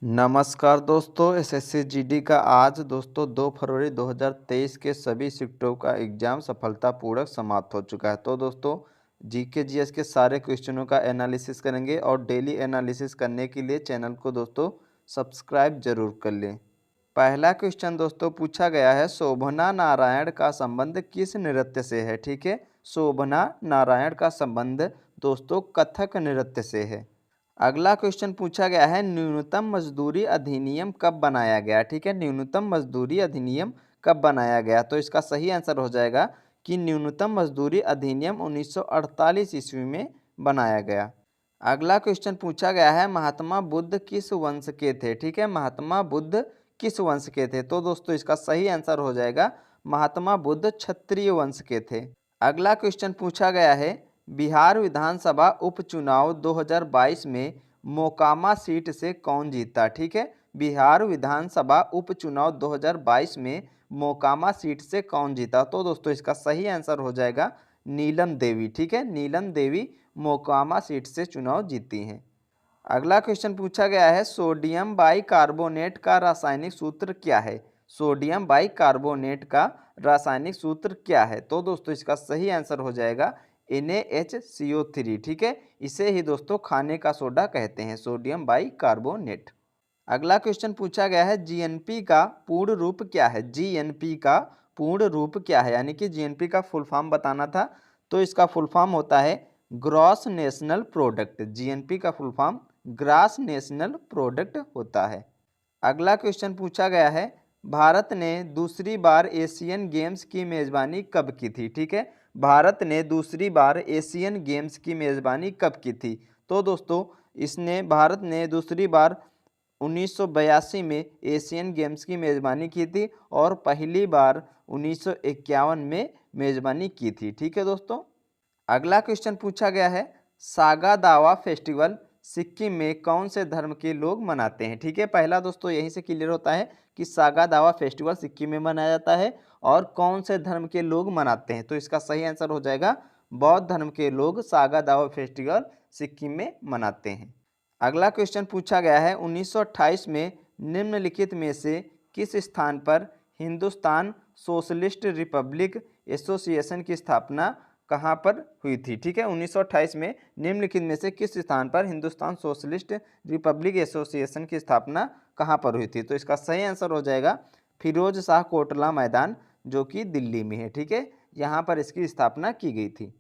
नमस्कार दोस्तों, SSC GD का आज दोस्तों 2 फरवरी 2023 के सभी शिफ्टों का एग्ज़ाम सफलतापूर्वक समाप्त हो चुका है। तो दोस्तों जीके जीएस के सारे क्वेश्चनों का एनालिसिस करेंगे और डेली एनालिसिस करने के लिए चैनल को दोस्तों सब्सक्राइब जरूर कर लें। पहला क्वेश्चन दोस्तों पूछा गया है, शोभना नारायण का संबंध किस नृत्य से है। ठीक है, शोभना नारायण का संबंध दोस्तों कथक नृत्य से है। अगला क्वेश्चन पूछा गया है, न्यूनतम मजदूरी अधिनियम कब बनाया गया। ठीक है, न्यूनतम मजदूरी अधिनियम कब बनाया गया। तो इसका सही आंसर हो जाएगा कि न्यूनतम मजदूरी अधिनियम 1948 ईस्वी में बनाया गया। अगला क्वेश्चन पूछा गया है, महात्मा बुद्ध किस वंश के थे। ठीक है, महात्मा बुद्ध किस वंश के थे। तो दोस्तों इसका सही आंसर हो जाएगा महात्मा बुद्ध क्षत्रिय वंश के थे। अगला क्वेश्चन पूछा गया है, बिहार विधानसभा उपचुनाव 2022 में मोकामा सीट से कौन जीता। ठीक है, बिहार विधानसभा उपचुनाव 2022 में मोकामा सीट से कौन जीता। तो दोस्तों इसका सही आंसर हो जाएगा नीलम देवी। ठीक है, नीलम देवी मोकामा सीट से चुनाव जीती हैं। अगला क्वेश्चन पूछा गया है, सोडियम बाइकार्बोनेट का रासायनिक सूत्र क्या है। सोडियम बाइकार्बोनेट का रासायनिक सूत्र क्या है। तो दोस्तों इसका सही आंसर हो जाएगा NaHCO3। ठीक है, इसे ही दोस्तों खाने का सोडा कहते हैं, सोडियम बाइकार्बोनेट। अगला क्वेश्चन पूछा गया है, जीएनपी का पूर्ण रूप क्या है। जीएनपी का पूर्ण रूप क्या है, यानी कि जीएनपी का फुल फॉर्म बताना था। तो इसका फुल फॉर्म होता है ग्रॉस नेशनल प्रोडक्ट। जीएनपी का full form gross national product होता है। अगला क्वेश्चन पूछा गया है, भारत ने दूसरी बार एशियन गेम्स की मेजबानी कब की थी। ठीक है, भारत ने दूसरी बार एशियन गेम्स की मेजबानी कब की थी। तो दोस्तों भारत ने दूसरी बार 1982 में एशियन गेम्स की मेजबानी की थी और पहली बार 1951 में मेजबानी की थी। ठीक है दोस्तों। अगला क्वेश्चन पूछा गया है, सागा दावा फेस्टिवल सिक्किम में कौन से धर्म के लोग मनाते हैं। ठीक है, पहला दोस्तों यहीं से क्लियर होता है कि सागा दावा फेस्टिवल सिक्किम में मनाया जाता है और कौन से धर्म के लोग मनाते हैं। तो इसका सही आंसर हो जाएगा बौद्ध धर्म के लोग सागा दावा फेस्टिवल सिक्किम में मनाते हैं। अगला क्वेश्चन पूछा गया है, 1928 में निम्नलिखित में से किस स्थान पर हिंदुस्तान सोशलिस्ट रिपब्लिक एसोसिएशन की स्थापना कहाँ पर हुई थी। ठीक है, 1928 में निम्नलिखित में से किस स्थान पर हिंदुस्तान सोशलिस्ट रिपब्लिक एसोसिएशन की स्थापना कहाँ पर हुई थी। तो इसका सही आंसर हो जाएगा फिरोज शाह कोटला मैदान, जो कि दिल्ली में है। ठीक है, यहाँ पर इसकी स्थापना की गई थी।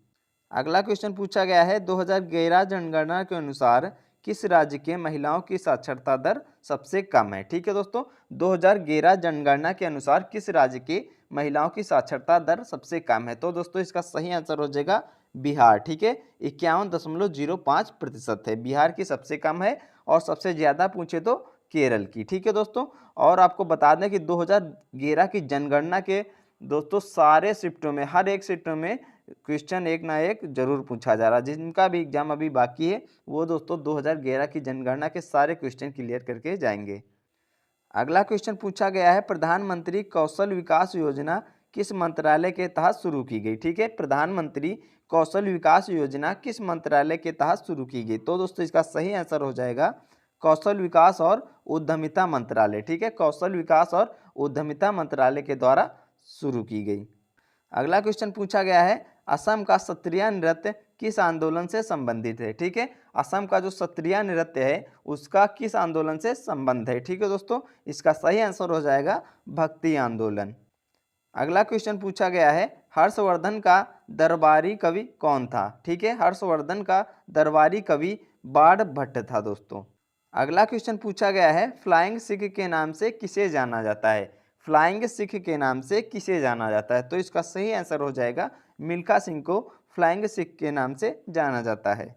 अगला क्वेश्चन पूछा गया है, 2011 जनगणना के अनुसार किस राज्य के महिलाओं की साक्षरता दर सबसे कम है। ठीक है दोस्तों, 2011 जनगणना के अनुसार किस राज्य की महिलाओं की साक्षरता दर सबसे कम है। तो दोस्तों इसका सही आंसर हो जाएगा बिहार। ठीक है, 51.05% है बिहार की सबसे कम है और सबसे ज्यादा पूछे तो केरल की। ठीक है दोस्तों, और आपको बता दें कि 2011 की जनगणना के दोस्तों सारे शिफ्टों में, हर एक शिफ्टों में क्वेश्चन एक ना एक जरूर पूछा जा रहा है। जिनका भी एग्जाम अभी बाकी है वो दोस्तों 2011 की जनगणना के सारे क्वेश्चन क्लियर करके जाएंगे। अगला क्वेश्चन पूछा गया है, प्रधानमंत्री कौशल विकास योजना किस मंत्रालय के तहत शुरू की गई। ठीक है, प्रधानमंत्री कौशल विकास योजना किस मंत्रालय के तहत शुरू की गई। तो दोस्तों इसका सही आंसर हो जाएगा कौशल विकास और उद्यमिता मंत्रालय। ठीक है, कौशल विकास और उद्यमिता मंत्रालय के द्वारा शुरू की गई। अगला क्वेश्चन पूछा गया है, असम का सत्रिया नृत्य किस आंदोलन से संबंधित है। ठीक है, असम का जो सत्रिया नृत्य है उसका किस आंदोलन से संबंध है। ठीक है दोस्तों, इसका सही आंसर हो जाएगा भक्ति आंदोलन। अगला क्वेश्चन पूछा गया है, हर्षवर्धन का दरबारी कवि कौन था। ठीक है, हर्षवर्धन का दरबारी कवि बाण भट्ट था दोस्तों। अगला क्वेश्चन पूछा गया है, फ्लाइंग सिख के नाम से किसे जाना जाता है। फ्लाइंग सिख के नाम से किसे जाना जाता है। तो इसका सही आंसर हो जाएगा मिल्खा सिंह को फ्लाइंग सिख के नाम से जाना जाता है।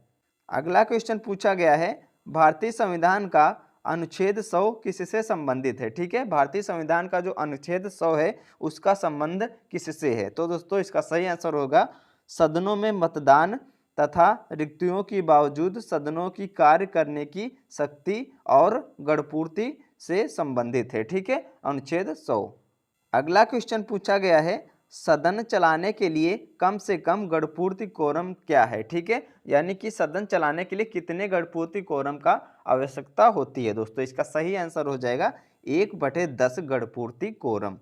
अगला क्वेश्चन पूछा गया है, भारतीय संविधान का अनुच्छेद 100 किससे संबंधित है। ठीक है, भारतीय संविधान का जो अनुच्छेद 100 है उसका संबंध किससे है। तो दोस्तों इसका सही आंसर होगा सदनों में मतदान तथा रिक्तियों के बावजूद सदनों की कार्य करने की शक्ति और गणपूर्ति से संबंधित है। ठीक है, अनुच्छेद 100। अगला क्वेश्चन पूछा गया है, सदन चलाने के लिए कम से कम गणपूर्ति कोरम क्या है, ठीक है, यानी कि सदन चलाने के लिए कितने गणपूर्ति कोरम का आवश्यकता होती है दोस्तों। इसका सही आंसर हो जाएगा 1/10 गणपूर्ति कोरम।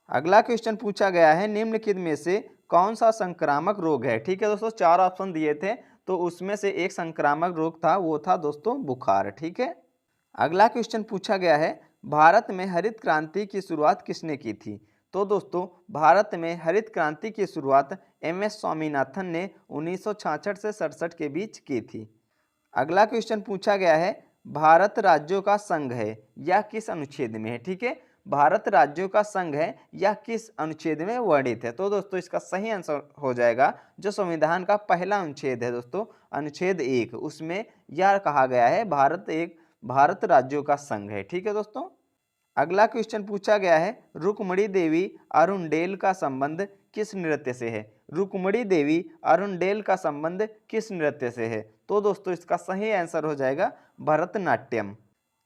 अगला क्वेश्चन पूछा गया है, निम्नलिखित में से कौन सा संक्रामक रोग है, ठीक है दोस्तों। 4 ऑप्शन दिए थे तो उसमें से एक संक्रामक रोग था, वो था दोस्तों बुखार, ठीक है। अगला क्वेश्चन पूछा गया है, भारत में हरित क्रांति की शुरुआत किसने की थी। तो दोस्तों भारत में हरित क्रांति की शुरुआत एम.एस. स्वामीनाथन ने 1966 से 67 के बीच की थी। अगला क्वेश्चन पूछा गया है, भारत राज्यों का संघ है यह किस अनुच्छेद में है, ठीक है। भारत राज्यों का संघ है यह किस अनुच्छेद में वर्णित है। तो दोस्तों इसका सही आंसर हो जाएगा जो संविधान का पहला अनुच्छेद है दोस्तों, अनुच्छेद 1, उसमें यह कहा गया है भारत राज्यों का संघ है, ठीक है दोस्तों। अगला क्वेश्चन पूछा गया है, रुक्मणी देवी अरुणडेल का संबंध किस नृत्य से है। रुक्मणी देवी अरुणडेल का संबंध किस नृत्य से है। तो दोस्तों इसका सही आंसर हो जाएगा भरतनाट्यम।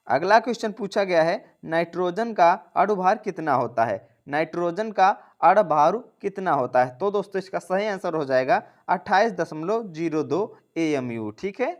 अगला क्वेश्चन पूछा गया है, नाइट्रोजन का अणुभार कितना होता है। नाइट्रोजन का अणुभार कितना होता है। तो दोस्तों इसका सही आंसर हो जाएगा 28.02 AMU, ठीक है।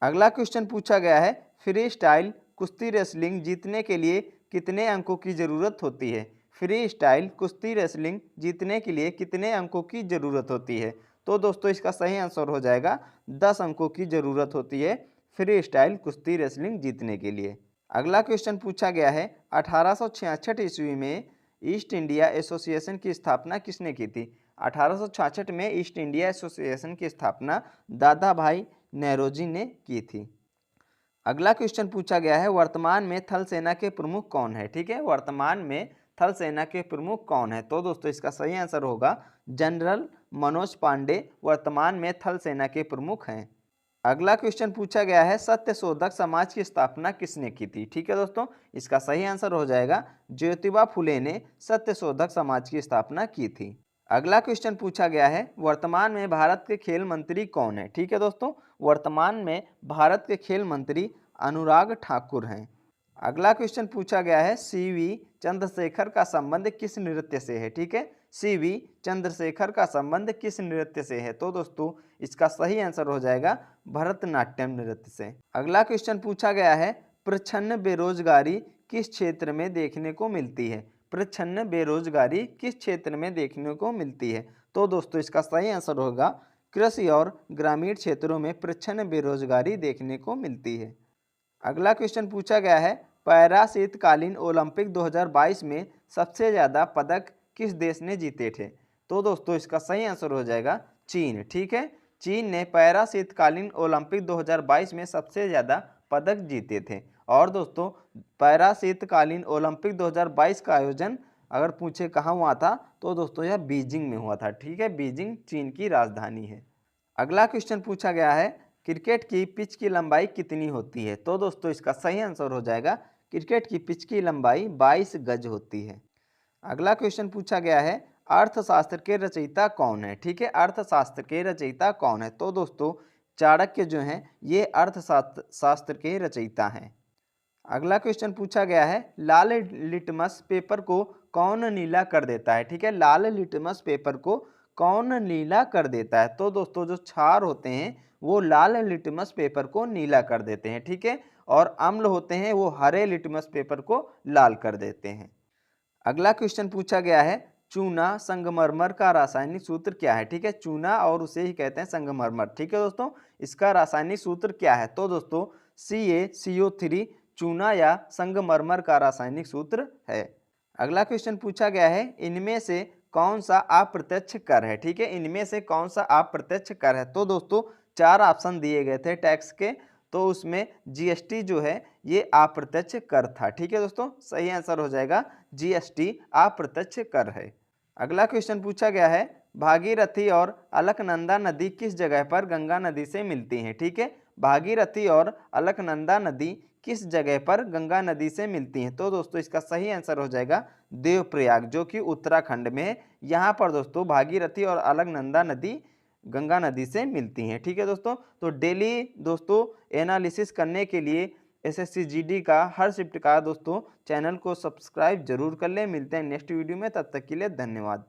अगला क्वेश्चन पूछा गया है, फ्री स्टाइल कुश्ती रेसलिंग जीतने के लिए कितने अंकों की जरूरत होती है। फ्री स्टाइल कुश्ती रेसलिंग जीतने के लिए कितने अंकों की जरूरत होती है। तो दोस्तों इसका सही आंसर हो जाएगा 10 अंकों की जरूरत होती है फ्री स्टाइल कुश्ती रेसलिंग जीतने के लिए। अगला क्वेश्चन पूछा गया है, 1866 ईस्वी में ईस्ट इंडिया एसोसिएशन की स्थापना किसने की थी। 1866 में ईस्ट इंडिया एसोसिएशन की स्थापना दादा भाई नेरोजी ने की थी। अगला क्वेश्चन पूछा गया है, वर्तमान में थल सेना के प्रमुख कौन है, ठीक है। वर्तमान में थल सेना के प्रमुख कौन है। तो दोस्तों इसका सही आंसर होगा जनरल मनोज पांडे वर्तमान में थल सेना के प्रमुख हैं। अगला क्वेश्चन पूछा गया है, सत्यशोधक समाज की स्थापना किसने की थी, ठीक है दोस्तों। इसका सही आंसर हो जाएगा ज्योतिबा फुले ने सत्यशोधक समाज की स्थापना की थी। अगला क्वेश्चन पूछा गया है, वर्तमान में भारत के खेल मंत्री कौन है, ठीक है दोस्तों। वर्तमान में भारत के खेल मंत्री अनुराग ठाकुर हैं। अगला क्वेश्चन पूछा गया है, सीवी चंद्रशेखर का संबंध किस नृत्य से है, ठीक है। सीवी चंद्रशेखर का संबंध किस नृत्य से है। तो दोस्तों इसका सही आंसर हो जाएगा भरतनाट्यम नृत्य से। अगला क्वेश्चन पूछा गया है, प्रच्छन्न बेरोजगारी किस क्षेत्र में देखने को मिलती है। प्रच्छन्न बेरोजगारी किस क्षेत्र में देखने को मिलती है। तो दोस्तों इसका सही आंसर होगा कृषि और ग्रामीण क्षेत्रों में प्रच्छन्न बेरोजगारी देखने को मिलती है। अगला क्वेश्चन पूछा गया है, पैरा शीतकालीन ओलंपिक 2022 में सबसे ज़्यादा पदक किस देश ने जीते थे। तो दोस्तों इसका सही आंसर हो जाएगा चीन, ठीक है। चीन ने पैरा शीतकालीन ओलंपिक 2022 में सबसे ज़्यादा पदक जीते थे। और दोस्तों पैरा शीतकालीन ओलंपिक 2022 का आयोजन अगर पूछे कहाँ हुआ था तो दोस्तों यह बीजिंग में हुआ था, ठीक है। बीजिंग चीन की राजधानी है। अगला क्वेश्चन पूछा गया है, क्रिकेट की पिच की लंबाई कितनी होती है। तो दोस्तों इसका सही आंसर हो जाएगा क्रिकेट की पिच की लंबाई 22 गज होती है। अगला क्वेश्चन पूछा गया है, अर्थशास्त्र के रचयिता कौन है, ठीक है। अर्थशास्त्र के रचयिता कौन है। तो दोस्तों चाणक्य जो हैं ये अर्थशास्त्र के रचयिता हैं। अगला क्वेश्चन पूछा गया है, लाल लिटमस पेपर को कौन नीला कर देता है, ठीक है। लाल लिटमस पेपर को कौन नीला कर देता है। तो दोस्तों जो क्षार होते हैं वो लाल लिटमस पेपर को नीला कर देते हैं, ठीक है। और अम्ल होते हैं वो हरे लिटमस पेपर को लाल कर देते हैं। अगला क्वेश्चन पूछा गया है, चूना संगमरमर का रासायनिक सूत्र क्या है, ठीक है। चूना और उसे ही कहते हैं संगमरमर, ठीक है दोस्तों। इसका रासायनिक सूत्र क्या है। तो दोस्तों CaCO3 चूना या संगमरमर का रासायनिक सूत्र है। अगला क्वेश्चन पूछा गया है, इनमें से कौन सा अप्रत्यक्ष कर है, ठीक है। इनमें से कौन सा अप्रत्यक्ष कर है। तो दोस्तों 4 ऑप्शन दिए गए थे टैक्स के, तो उसमें GST जो है ये अप्रत्यक्ष कर था, ठीक है दोस्तों। सही आंसर हो जाएगा GST अप्रत्यक्ष कर है। अगला क्वेश्चन पूछा गया है, भागीरथी और अलकनंदा नदी किस जगह पर गंगा नदी से मिलती हैं, ठीक है। भागीरथी और अलकनंदा नदी किस जगह पर गंगा नदी से मिलती हैं। तो दोस्तों इसका सही आंसर हो जाएगा देवप्रयाग जो कि उत्तराखंड में है। यहाँ पर दोस्तों भागीरथी और अलकनंदा नदी गंगा नदी से मिलती हैं, ठीक है दोस्तों। तो डेली दोस्तों एनालिसिस करने के लिए एसएससी जीडी का हर शिफ्ट का दोस्तों चैनल को सब्सक्राइब जरूर कर लें। मिलते हैं नेक्स्ट वीडियो में, तब तक के लिए धन्यवाद।